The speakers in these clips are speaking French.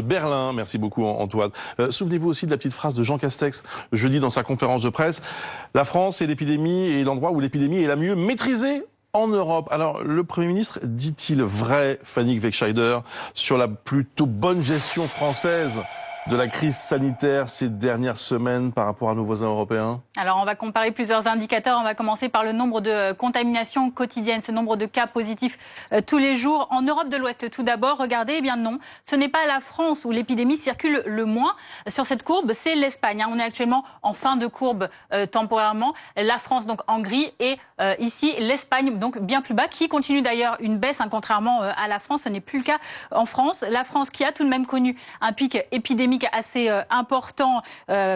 Berlin, merci beaucoup Antoine. Souvenez-vous aussi de la petite phrase de Jean Castex jeudi dans sa conférence de presse. La France est l'épidémie et l'endroit où l'épidémie est la mieux maîtrisée en Europe. Alors le Premier ministre dit-il vrai, Fanny Weckscheider, sur la plutôt bonne gestion française de la crise sanitaire ces dernières semaines par rapport à nos voisins européens? Alors on va comparer plusieurs indicateurs. On va commencer par le nombre de contaminations quotidiennes, ce nombre de cas positifs tous les jours. En Europe de l'Ouest tout d'abord, regardez, eh bien non, ce n'est pas la France où l'épidémie circule le moins. Sur cette courbe, c'est l'Espagne. On est actuellement en fin de courbe temporairement. La France donc en gris et ici l'Espagne donc bien plus bas, qui continue d'ailleurs une baisse, contrairement à la France. Ce n'est plus le cas en France. La France qui a tout de même connu un pic épidémique assez important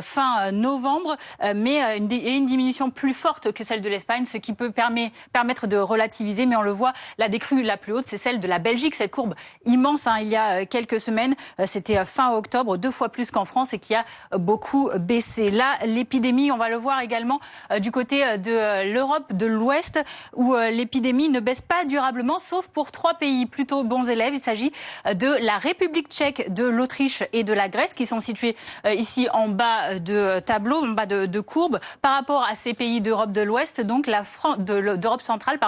fin novembre, mais une diminution plus forte que celle de l'Espagne, ce qui peut permettre de relativiser. Mais on le voit, la décrue la plus haute, c'est celle de la Belgique, cette courbe immense il y a quelques semaines, c'était fin octobre, 2 fois plus qu'en France et qui a beaucoup baissé. Là, l'épidémie, on va le voir également du côté de l'Europe de l'Ouest, où l'épidémie ne baisse pas durablement, sauf pour 3 pays plutôt bons élèves. Il s'agit de la République tchèque, de l'Autriche et de la Grèce, qui sont situés ici en bas de tableau, en bas de courbe. Par rapport à ces pays d'Europe de l'Ouest, donc d'Europe centrale,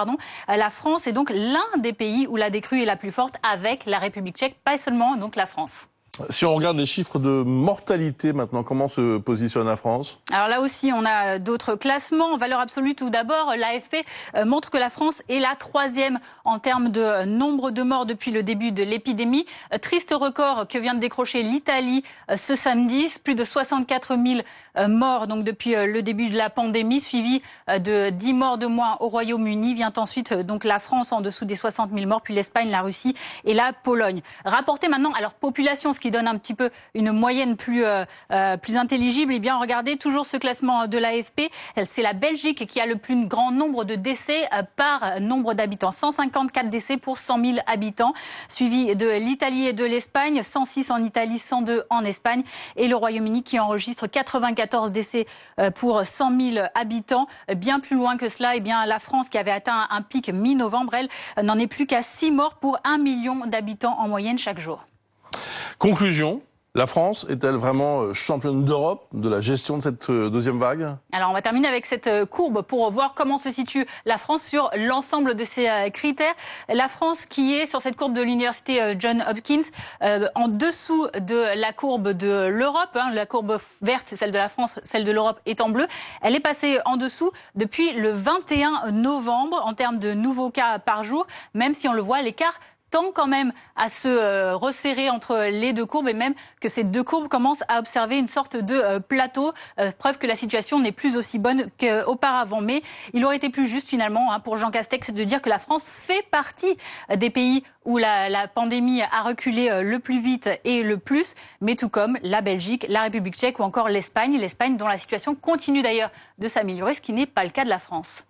la France est donc l'un des pays où la décrue est la plus forte, avec la République tchèque, pas seulement donc la France. Si on regarde les chiffres de mortalité maintenant, comment se positionne la France? Alors là aussi, on a d'autres classements. En valeur absolue, tout d'abord, l'AFP montre que la France est la 3e en termes de nombre de morts depuis le début de l'épidémie. Triste record que vient de décrocher l'Italie ce samedi. Plus de 64 000 morts donc depuis le début de la pandémie, suivi de 10 morts de moins au Royaume-Uni. Vient ensuite donc la France en dessous des 60 000 morts, puis l'Espagne, la Russie et la Pologne. Rapporté maintenant à leur population, ce qui donne un petit peu une moyenne plus intelligible. Eh bien, regardez toujours ce classement de l'AFP. C'est la Belgique qui a le plus grand nombre de décès par nombre d'habitants. 154 décès pour 100 000 habitants, suivi de l'Italie et de l'Espagne. 106 en Italie, 102 en Espagne. Et le Royaume-Uni qui enregistre 94 décès pour 100 000 habitants. Bien plus loin que cela, eh bien, la France qui avait atteint un pic mi-novembre, elle n'en est plus qu'à 6 morts pour 1 million d'habitants en moyenne chaque jour. Conclusion, la France est-elle vraiment championne d'Europe de la gestion de cette deuxième vague? Alors on va terminer avec cette courbe pour voir comment se situe la France sur l'ensemble de ces critères. La France qui est sur cette courbe de l'université Johns Hopkins en dessous de la courbe de l'Europe. La courbe verte, c'est celle de la France, celle de l'Europe est en bleu. Elle est passée en dessous depuis le 21 novembre en termes de nouveaux cas par jour, même si on le voit, l'écart tend quand même à se resserrer entre les deux courbes et même que ces deux courbes commencent à observer une sorte de plateau, preuve que la situation n'est plus aussi bonne qu'auparavant. Mais il aurait été plus juste finalement pour Jean Castex de dire que la France fait partie des pays où la pandémie a reculé le plus vite et le plus, mais tout comme la Belgique, la République tchèque ou encore l'Espagne dont la situation continue d'ailleurs de s'améliorer, ce qui n'est pas le cas de la France.